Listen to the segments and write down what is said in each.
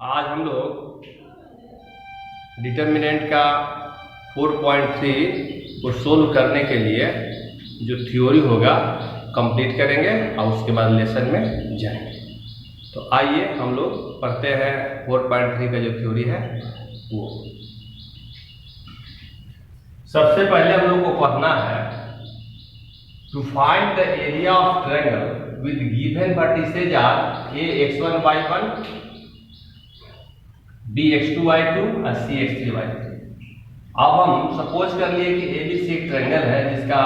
आज हम लोग डिटर्मिनेंट का 4.3 को सोल्व करने के लिए जो थ्योरी होगा कंप्लीट करेंगे और उसके बाद लेसन में जाएंगे। तो आइए हम लोग पढ़ते हैं 4.3 का जो थ्योरी है वो। सबसे पहले हम लोग को पढ़ना है to find the area of triangle with given vertices are a x1 y1 b x2 y2 और c x3 y3। अब हम सपोज कर लिए कि ABC एक ट्रायंगल है जिसका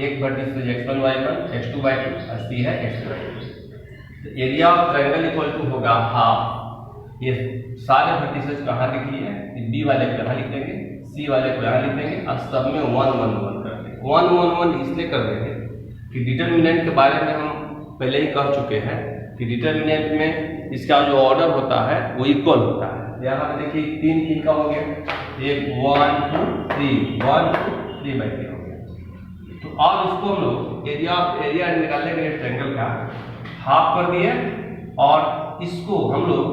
एक vertices x1 y1 x2 y2 और c है x3 y3। तो area of triangle equal to होगा हाफ। ये सारे वर्टिसेज कहाँ लिख लिए, B वाले को यहाँ लिख देंगे, C वाले को यहाँ लिख देंगे और सब में 1 1 1 कर देंगे। 1 1 1 इसलिए कर देंगे कि डिटर्मिनेंट के बारे में हम पहले ही कह चुके हैं कि डिटर्मिनेंट में इसका जो ऑर्डर होता है वो इक्वल होता है। यहाँ पे देखिए 3 3 का हो गया, एक 1 2 3 1 2 3 बाई 3 हो गया। तो अब इसको हम लोग एरिया निकालने के लिए ट्रायंगल का हाफ कर दिए और इसको हम लोग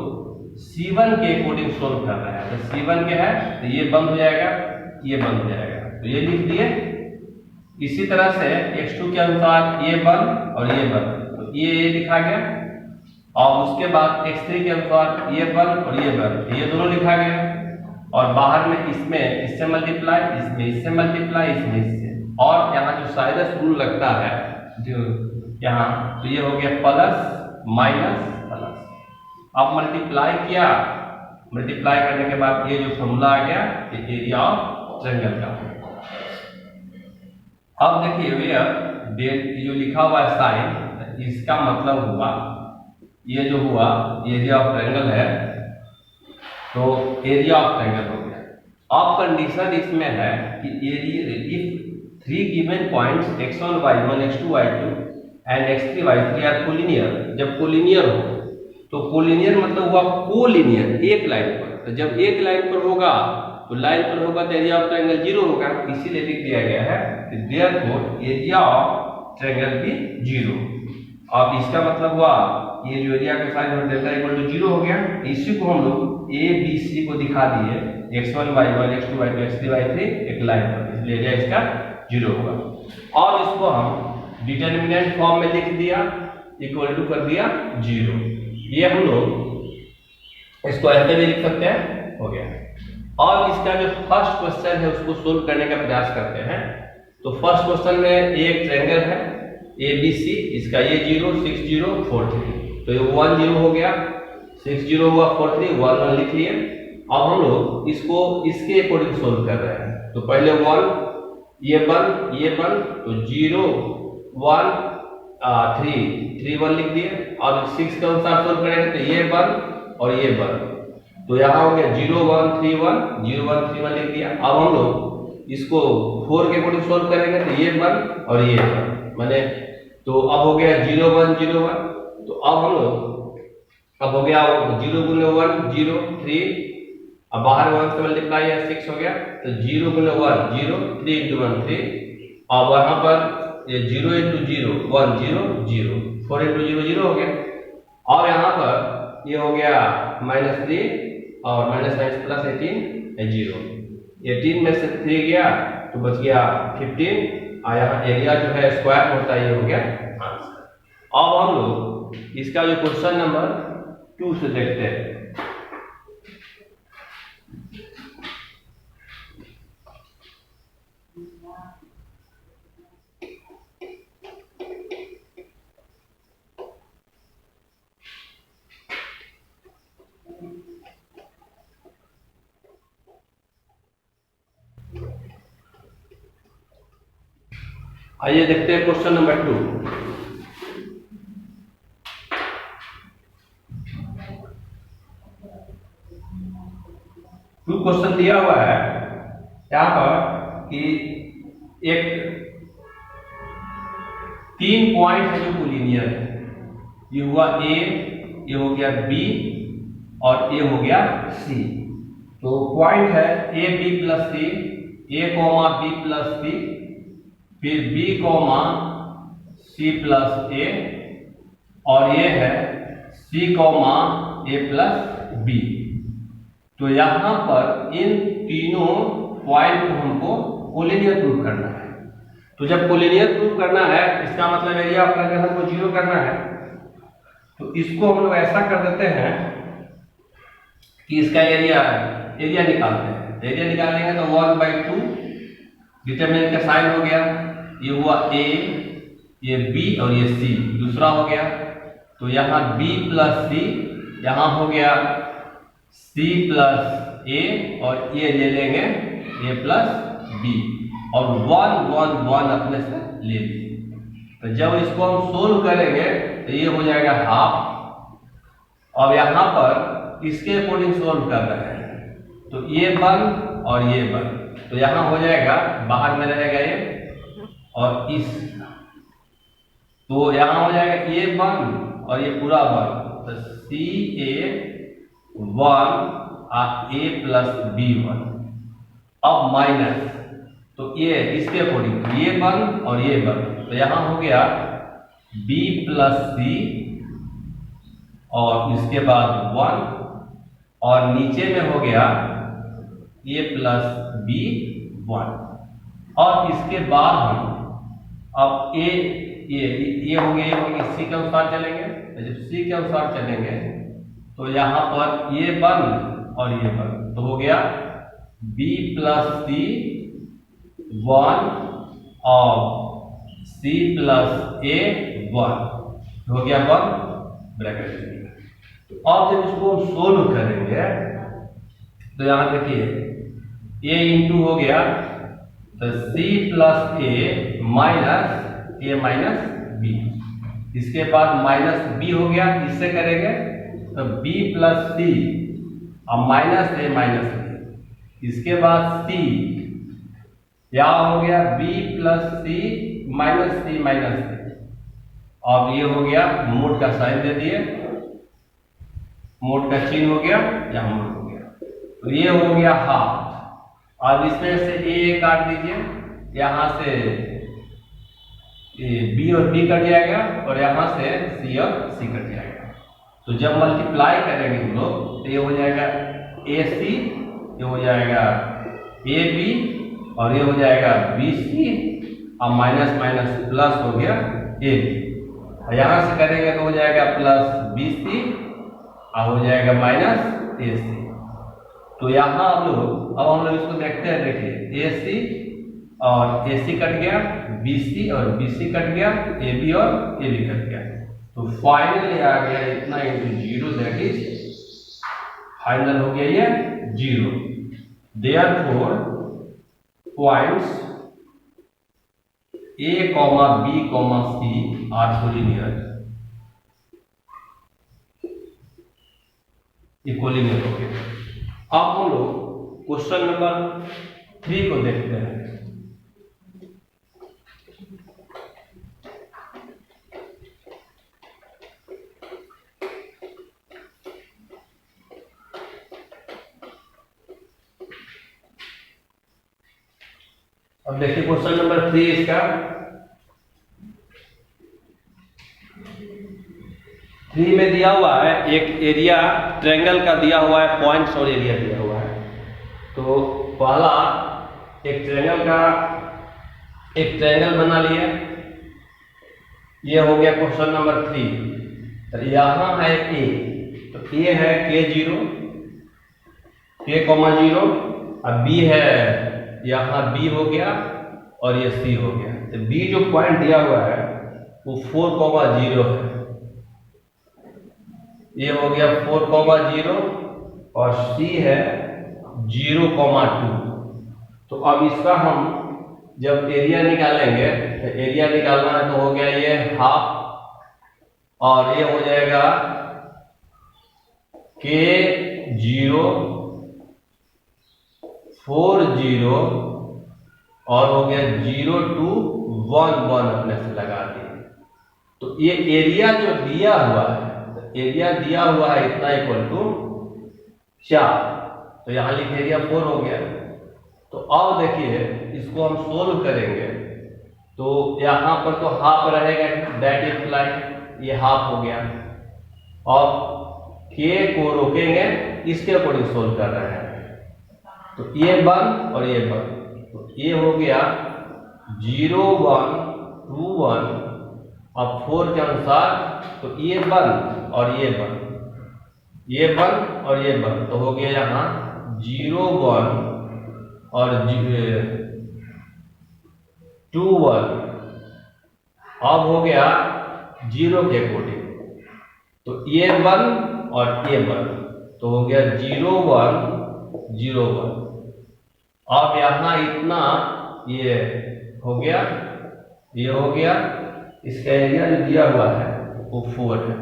C1 के अकॉर्डिंग सोल्व कर रहे हैं। तो C1 के है तो ये बंद हो जाएगा, ये बंद हो जाएगा, तो ये लिख दिए। इसी तरह से x2 के अनुसार ये बंद और ये बंद, तो ये लिखा गया। और उसके बाद x3 के अनुसार ये बंद और ये बंद, ये दोनों लिखा गया। और बाहर में इसमें इससे मल्टीप्लाई, इसमें इससे मल्टीप्लाई, इसमें इससे। और यहाँ जो साइनस रूल लगता है जो यहाँ, तो ये हो गया प्लस माइनस प्लस। अब मल्टीप्लाई किया, मल्टीप्लाई करने के बाद ये जो फॉर्मूला आ गया ये एरिया ऑफ ट्रायंगल का। अब देखिए भैया जो लिखा हुआ है साइन, इसका मतलब हुआ ये जो हुआ एरिया ऑफ ट्रायंगल है, तो एरिया ऑफ ट्रायंगल हो गया। अब कंडीशन इसमें है कि area if 3 given points x1 y1 x2 y2 and x3 y3 are collinear. जब कोलिनियर हो तो कोलिनियर मतलब हुआ कोलिनियर, एक लाइन पर। तो जब एक लाइन पर होगा तो लाइन पर होगा तो एरिया ऑफ ट्रायंगल 0 होगा, इसीलिए लिख दिया गया है कि देयरफॉर एरिया ऑफ ट्रायंगल भी 0। अब इसका मतलब हुआ ये जो एरिया का साइन है डेल्टा इक्वल टू 0 हो गया। इसी को हम लोग ए बी सी को दिखा दिए, x1 y1 x2 y2 x3 y3 एक लाइन पर, इसलिए एरिया इसका 0 होगा। और इसको हम डिटरमिनेंट फॉर्म में लिख दिया, इक्वल टू कर दिया 0। ये हम लोग इसको ऐसे भी लिख सकते हैं, हो गया। और इसका जो फर्स्ट क्वेश्चन है उसको सोल्व करने का प्रयास करते हैं। तो फर्स्ट क्वेश्चन में एक ट्रायंगल है ABC, इसका ये 0 6 0 4 3, तो ये 1 0 हो गया, 6 0 हुआ, 4 3 1 1 लिख लिए। अब हम लोग इसको इसके अकॉर्डिंग सोल्व कर रहे हैं। तो पहले 1 ये बन तो 0 1 3 3 1 लिख दिए। और 6 के अनुसार सोल्व करेंगे तो ये बन और ये बन, तो यहाँ हो गया 0 1 3 1 0 1 3 1 लिख दिया। अब हम लोग इसको 4 के अकॉर्डिंग सोल्व करेंगे तो ये बन और ये बन, माने तो अब हो गया 0 1 0 1। तो अब हम लोग अब हो गया 0 गुने 1 0 3, अब बाहर 1 से मल्टीप्लाई है 6 हो गया, तो 0 गुने 1 0 3 into 1 3। अब वहां पर ये 0 into 0 1 0 0 4 into 0 0 हो गया। और यहाँ पर ये हो गया -3 और माइनस प्लस 18 0। 18 में से 3 गया तो बच गया 15। और यहाँ एरिया जो है स्क्वायर होता है, ये हो गया आंसर। अब हम लोग इसका जो क्वेश्चन नंबर 2 से देखते हैं। आइए देखते हैं क्वेश्चन नंबर 2। क्वेश्चन दिया हुआ है यहाँ पर कि एक 3 पॉइंट है जो कोलिनियर है। ये हुआ A, ये हो गया B और ये हो गया C। तो पॉइंट है A B plus C, A comma B plus C, फिर B comma C plus A, और ये है C comma A plus B. तो यहाँ पर इन तीनों पॉइंट को हमको कोलिनियर प्रूव करना है। तो जब कोलिनियर प्रूव करना है, इसका मतलब एरिया ऑफ ट्रायंगल हमको 0 करना है। तो इसको हम लोग ऐसा कर देते हैं कि इसका एरिया निकालते हैं। एरिया निकालेंगे तो 1/2 डिटरमिनेंट का साइन हो गया, ये हुआ ए, ये बी और ये सी दूसरा हो गया। तो यहाँ b प्लस सी, यहाँ हो गया c प्लस ए और ये ले लेंगे a प्लस बी और 1 1 1 अपने से ले लिए। तो जब इसको हम सोल्व करेंगे तो ये हो जाएगा हाफ। अब यहाँ पर इसके अकॉर्डिंग सोल्व कर रहे हैं, तो ये 1 और ये 1, तो यहाँ हो जाएगा, बाहर में रहेगा ये और इस, तो यहाँ हो जाएगा ये 1 और ये पूरा 1, तो सी ए 1 और ए प्लस बी 1। अब माइनस, तो ये इसके अकॉर्डिंग ये 1 और ये 1, तो यहाँ हो गया b प्लस सी और इसके बाद 1 और नीचे में हो गया a प्लस बी 1। और इसके बाद हम अब ये हो गया सी के अनुसार चलेंगे। जब सी के अनुसार चलेंगे तो यहाँ पर ये 1 और ये 1, तो हो गया b प्लस सी 1 और c प्लस ए 1, हो गया 1 ब्रैकेट। अब जब इसको हम सोल्व करेंगे तो यहाँ देखिए a इंटू हो गया तो c प्लस ए माइनस बी, इसके बाद माइनस बी हो गया, इससे करेंगे तो b प्लस सी और माइनस ए माइनस बी, इसके बाद c यहाँ हो गया b प्लस सी माइनस सी माइनस सी। अब ये हो गया, मोड का साइन दे दिए, मोड का चिन्ह हो गया, यहाँ मोड हो गया, तो ये हो गया हाफ। अब इसमें से ए काट दीजिए, यहाँ से बी और बी कट जाएगा और यहाँ से सी और सी कट जाएगा। तो जब मल्टीप्लाई करेंगे हम लोग तो ये हो जाएगा ए सी, ये हो जाएगा ए बी और ये हो जाएगा बी सी और माइनस माइनस प्लस हो गया ए बी। यहाँ से करेंगे तो हो जाएगा प्लस बी सी और हो जाएगा माइनस ए सी। तो यहाँ हम लोग इसको देखते हैं, देखिए ए सी और ए सी कट गया, बी सी और बी सी कट गया, ए बी और ए बी कट गया। तो फाइनली आ गया इतना इंटू 0, दैट इज फाइनल हो गया ये 0। Therefore points a, b, c are collinear, ये कोलिनियर हो गया। अब हम लोग क्वेश्चन नंबर 3 को देखते हैं। अब देखिए क्वेश्चन नंबर 3 इसका 3 में दिया हुआ है एक एरिया ट्रायंगल का दिया हुआ है, पॉइंट्स और एरिया दिया हुआ है। तो पहला एक ट्रायंगल बना लिया, ये हो गया क्वेश्चन नंबर 3। तो यहाँ है ए, तो ए है k0 और b है, यहाँ b हो गया और ये c हो गया। तो b जो पॉइंट दिया हुआ है वो 4,0 है, ये हो गया 4,0 और c है 0,2। तो अब इसका हम जब एरिया निकालेंगे तो एरिया निकालना है तो हो गया ये हाफ और ये हो जाएगा k0 40 और हो गया 0 to 1 1 अपने से लगा दिए। तो ये एरिया जो दिया हुआ है, एरिया दिया हुआ है इतना इक्वल टू 4, तो यहाँ लिख एरिया 4 हो गया। तो अब देखिए इसको हम सोल्व करेंगे तो यहाँ पर तो हाफ रहेगा, दैट इज लाइक ये हाफ हो गया। और के को रोकेंगे, इसके अकॉर्डिंग सोल्व कर रहे हैं। तो ये 1 और ये 1, तो ये हो गया 0 1 2 1, अब 4 के अनुसार तो ये 1 और ये 1, ये 1 और ये 1, तो हो गया यहाँ 0 1 और 2 1, अब हो गया 0 के अकॉर्डिंग, तो ये 1 और ये 1, तो हो गया 0 1 0 1। अब यहाँ इतना ये हो गया, ये हो गया, इसका एरिया जो दिया हुआ है वो 4 है।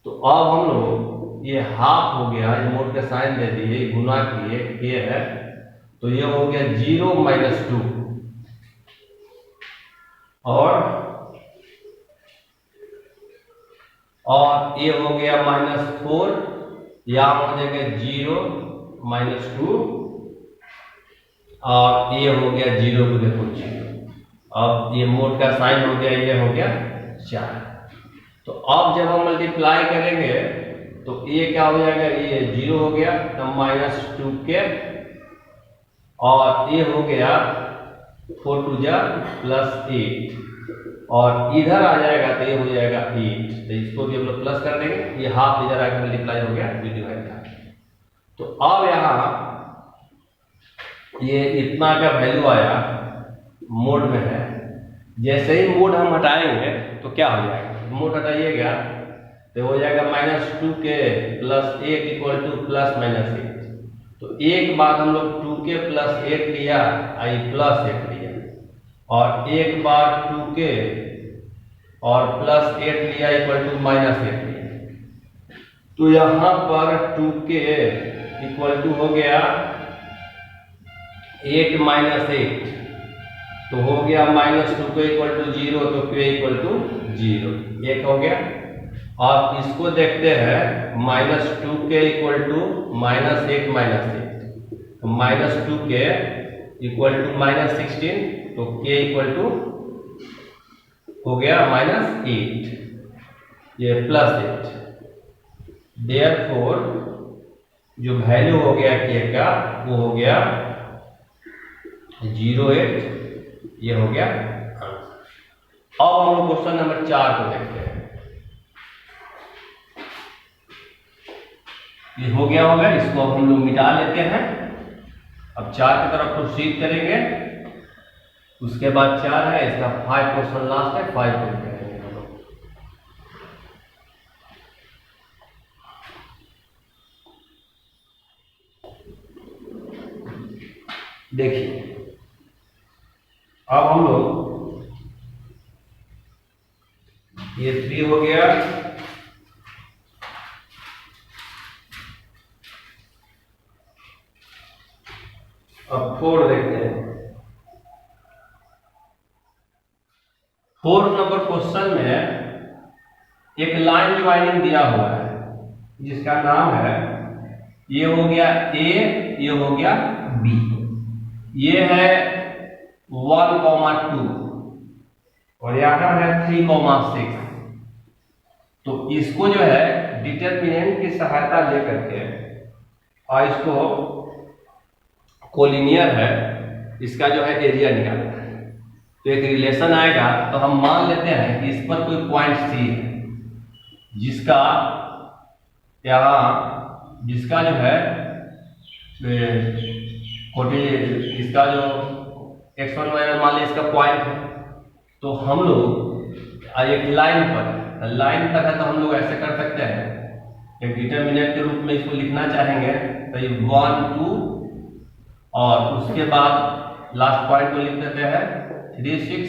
तो अब हम लोग ये हाफ हो गया, ये मोड के साइन दे दिए, गुना किए, ये है, तो ये हो गया 0 - 2 और ये हो गया -4, यहाँ हो जाएगा 0 - 2 और ये हो गया 0 को देखो 0। अब ये मोड का साइन हो गया, ये हो गया 4। तो अब जब हम मल्टीप्लाई करेंगे तो ये क्या हो जाएगा, ये 0 हो गया, तो -2 के, और ये हो गया 4 2 जा +8, और इधर आ जाएगा तो ये हो जाएगा 8, तो इसको भी हम लोग प्लस कर देंगे, ये हाफ इधर आके मल्टीप्लाई हो गया, डिवाइड था। तो अब यहाँ ये इतना का वैल्यू आया, मोड में है, जैसे ही मोड हम हटाएंगे तो क्या हो जाएगा, मोड हटाइएगा तो हो जाएगा -2 के +8 = +-8। तो एक बार हम लोग 2 के +8 लिया, आई +8 लिया, और एक बार 2 के और +8 लिया =-8 लिया, तो यहाँ पर 2 के इक्वल हो गया 8 - 8, तो हो गया -2 के = 0, तो k = 0, एक हो गया। अब इसको देखते हैं, -2 के इक्वल टू -8 - 8, तो -2 के इक्वल टू -16, तो k इक्वल टू हो गया -8, ये +8, देयरफॉर जो वैल्यू हो गया k का वो हो गया 0.8, ये हो गया। अब हम लोग क्वेश्चन नंबर 4 को देखते हैं। ये हो गया होगा, इसको अब हम लोग मिटा लेते हैं। अब 4 की तरफ प्रोसीड करेंगे, उसके बाद 4 है, इसका 5 क्वेश्चन लास्ट है, 5 को करेंगे हम लोग। देखिए अब हम लोग, ये 3 हो गया, अब 4 देखते हैं। 4 नंबर क्वेश्चन में एक लाइन ज्वाइनिंग दिया हुआ है, जिसका नाम है, ये हो गया A, ये हो गया B, ये है 1,2 और यहाँ है 3,6। तो इसको जो है डिटरमिनेंट की सहायता लेकर के, और इसको कोलिनियर है, इसका जो है एरिया निकालना है। तो एक रिलेशन आएगा, तो हम मान लेते हैं कि इस पर कोई पॉइंट C है, जिसका यहाँ, जिसका जो है इसका जो x1 y1 मान लिया इसका पॉइंट है। तो हम लोग एक लाइन पर है, तो हम लोग ऐसे कर सकते हैं, एक डिटरमिनेंट के रूप में इसको लिखना चाहेंगे तो ये 1 2, और उसके बाद लास्ट पॉइंट को लिख देते हैं 3 6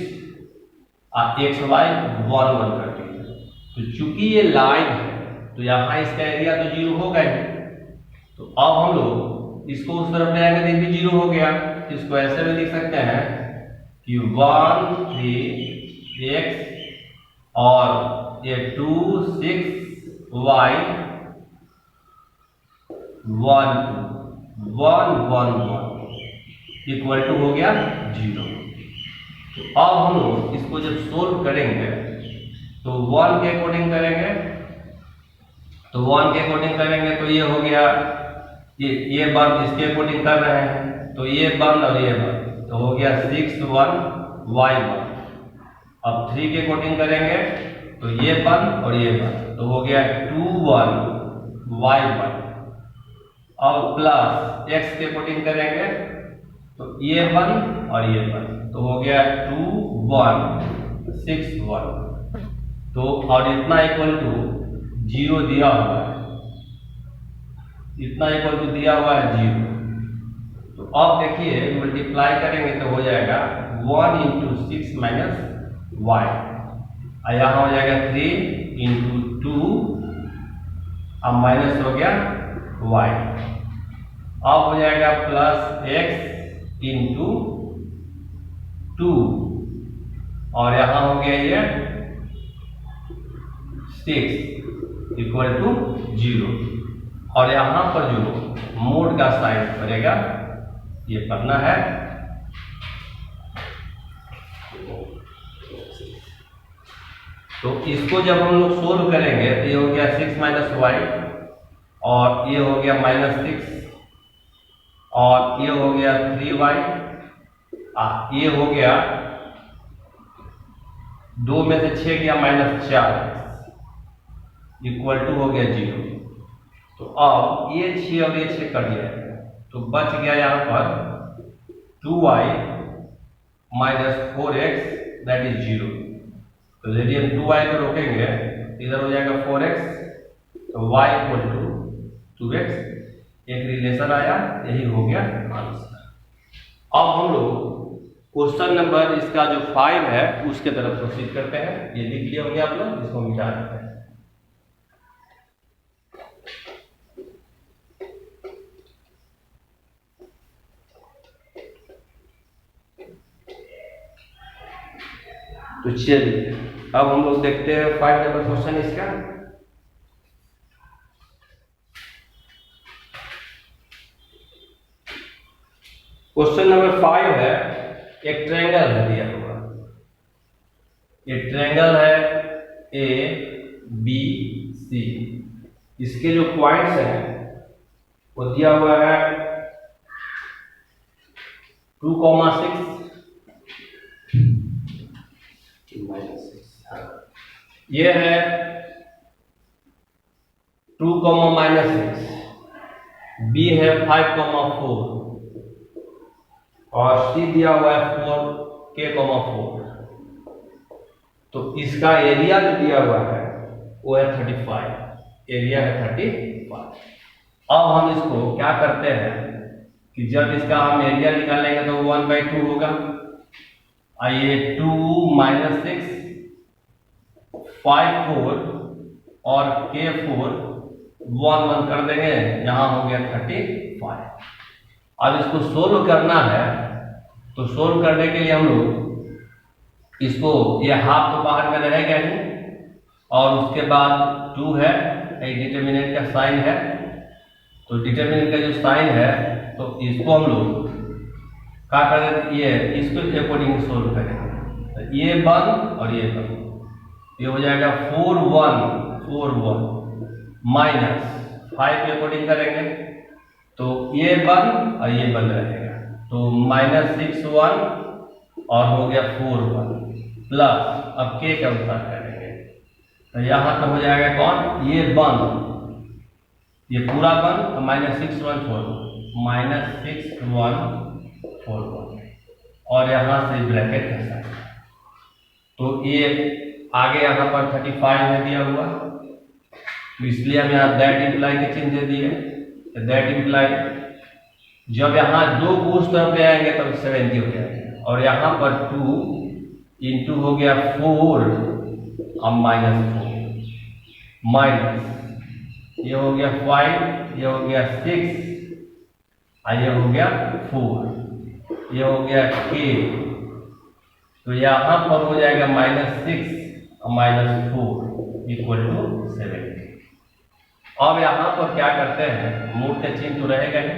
और x y 1 1 करके। तो चूंकि ये लाइन है तो यहाँ इसका एरिया तो 0 हो गया है। तो अब हम लोग इसको उस तरफ ले आएंगे तो भी 0 हो गया। इसको ऐसे भी लिख सकते हैं कि 1 3 x और ये 2 6 y 1 1 1 1 इक्वल टू हो गया 0। तो अब हम लोग इसको जब सोल्व करेंगे तो 1 के अकॉर्डिंग करेंगे तो 1 के अकॉर्डिंग करेंगे तो ये हो गया, ये बंद इसके अकॉर्डिंग कर रहे हैं तो ये बंद और ये बंद, तो हो गया 6 1 y 1। अब 3 के अकॉर्डिंग करेंगे तो ये बंद और ये बंद, तो हो गया 2 1 y 1। अब प्लस x के अकॉर्डिंग करेंगे तो ये बंद और ये बंद, तो हो गया 2 1 6 1। तो और इतना इक्वल टू 0 दिया हुआ है, इतना इक्वल टू दिया हुआ है 0। तो अब देखिए मल्टीप्लाई करेंगे तो हो जाएगा 1 × 6 - y, और यहाँ हो जाएगा 3 × 2, अब माइनस हो गया y। अब हो जाएगा प्लस x × 2, और यहाँ हो गया ये 6 = 0। और यहाँ पर जो मोड का साइन पड़ेगा ये पढ़ना है। तो इसको जब हम लोग सोल्व करेंगे तो ये हो गया 6 - y, और ये हो गया -6, और ये हो गया 3y, ये हो गया 2 में से 6 गया -4 = हो गया 0। तो अब ये 6 और ये 6 कट जाएगा, तो बच गया यहाँ पर 2y - 4x दैट इज 0। तो यदि हम 2y को रोकेंगे इधर हो जाएगा 4x, तो y = 2x, एक रिलेशन आया, यही हो गया आंसर। अब हम लोग क्वेश्चन नंबर इसका जो 5 है उसके तरफ प्रोसीड करते हैं। ये लिख लिया होंगे आप लोग, इसको मिटा देते हैं। तो चलिए अब हम लोग देखते हैं 5 नंबर क्वेश्चन इसका। क्वेश्चन नंबर 5 है, एक ट्रायंगल है दिया हुआ, ये ट्रायंगल है ए बी सी, इसके जो पॉइंट्स हैं वो दिया हुआ है 2,6 ये है 2, -6, बी है 5,4, और सी दिया हुआ है 4K,4। तो इसका एरिया जो दिया हुआ है वो है 35, एरिया है 35। अब हम इसको क्या करते हैं कि जब इसका हम एरिया निकालेंगे तो 1/2 होगा, आइए 2 - 6 5 4 और K4 1 1 कर देंगे, यहाँ हो गया 35। अब इसको सोल्व करना है, तो सोल्व करने के लिए हम लोग इसको, ये हाफ तो बाहर में रहेगा ही, और उसके बाद 2 है, एक डिटर्मिनेंट का साइन है, तो डिटर्मिनेंट का जो साइन है तो इसको हम लोग क्या करें, ये इसको अकॉर्डिंग सोल्व करेंगे। तो ये बंद और ये बंद, ये हो जाएगा 4 1 4 1 -5 के अकॉर्डिंग करेंगे तो ये बंद और ये बंद रहेगा, तो -6 1 और हो गया 4 1 प्लस, अब के के अनुसार करेंगे तो यहाँ पर हो जाएगा कौन, ये बंद, ये पूरा बंद, -6 1 4 -6 1 4 1, और यहाँ से ब्रैकेट का साइन, तो ये आगे यहाँ पर 35 में दिया हुआ, तो इसलिए हम यहाँ दैट इम्प्लाई के चिन्ह दे दिए। दैट इम्प्लाई जब यहाँ 2 को उस तरफ ले आएंगे तब 70 हो जाएगा, और यहाँ पर 2 × हो गया 4 और -4 माइनस, ये हो गया 5, ये हो गया 6, और ये हो गया 4, ये हो गया K, तो यहाँ पर हो जाएगा -6 और -4 = 70। अब यहाँ पर क्या करते हैं, मोड का चिन्ह तो रहेगा ही,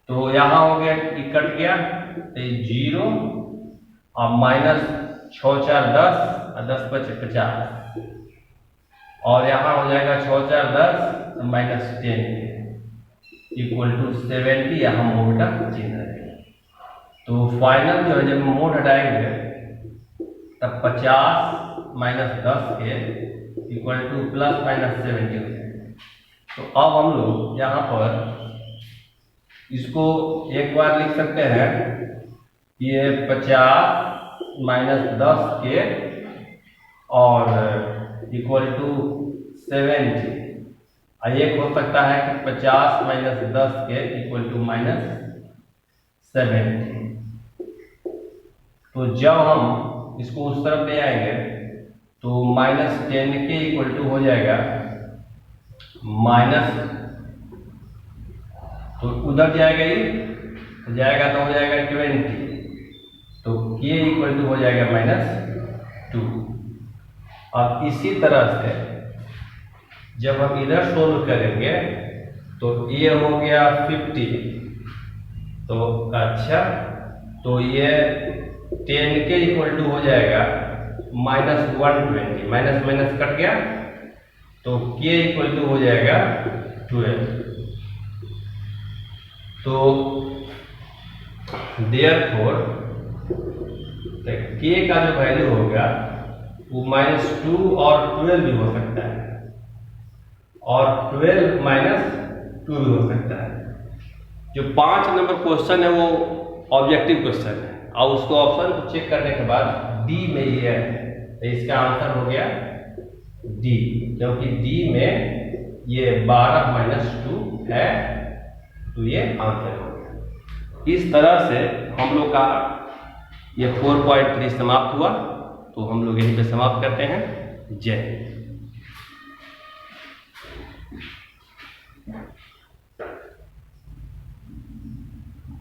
तो यहाँ हो गया कि कट गया तो 0 और -6 4 10 और 10 5 50, और यहाँ हो जाएगा 6 4 10 माइनस 10 इक्वल टू 70। यहाँ मोड का चिन्ह रहेगा। तो फाइनल जो है जब मोड हटाएंगे तब 50 माइनस 10 के इक्वल टू प्लस माइनस 70 हो जाएगा। तो अब हम लोग यहाँ पर इसको एक बार लिख सकते हैं, ये 50 माइनस 10 के और इक्वल टू 70। एक हो सकता है कि 50 माइनस 10 के इक्वल टू माइनस 70। तो जब हम इसको उस तरफ ले आएंगे तो माइनस 10 के इक्वल टू हो जाएगा माइनस, तो उधर जाएगा ये जाएगा तो हो जाएगा 20। तो के इक्वल टू हो जाएगा माइनस 2। अब इसी तरह से जब हम इधर सोल्व करेंगे तो ये हो गया 50। तो अच्छा, तो ये 10 के इक्वल टू हो जाएगा माइनस 120। माइनस माइनस कट गया तो के इक्वल टू हो जाएगा 12। तो देयरफॉर के का जो वैल्यू होगा वो -2 और 12 भी हो सकता है, और 12 माइनस 2 भी हो सकता है। जो 5 नंबर क्वेश्चन है वो ऑब्जेक्टिव क्वेश्चन है, और उसको ऑप्शन को चेक करने के बाद डी में ये है, तो इसका आंसर हो गया डी, क्योंकि डी में ये 12 माइनस 2 है, तो ये आंसर हो गया। इस तरह से हम लोग का ये 4.3 समाप्त हुआ। तो हम लोग यहीं पे समाप्त करते हैं। जय हिंद।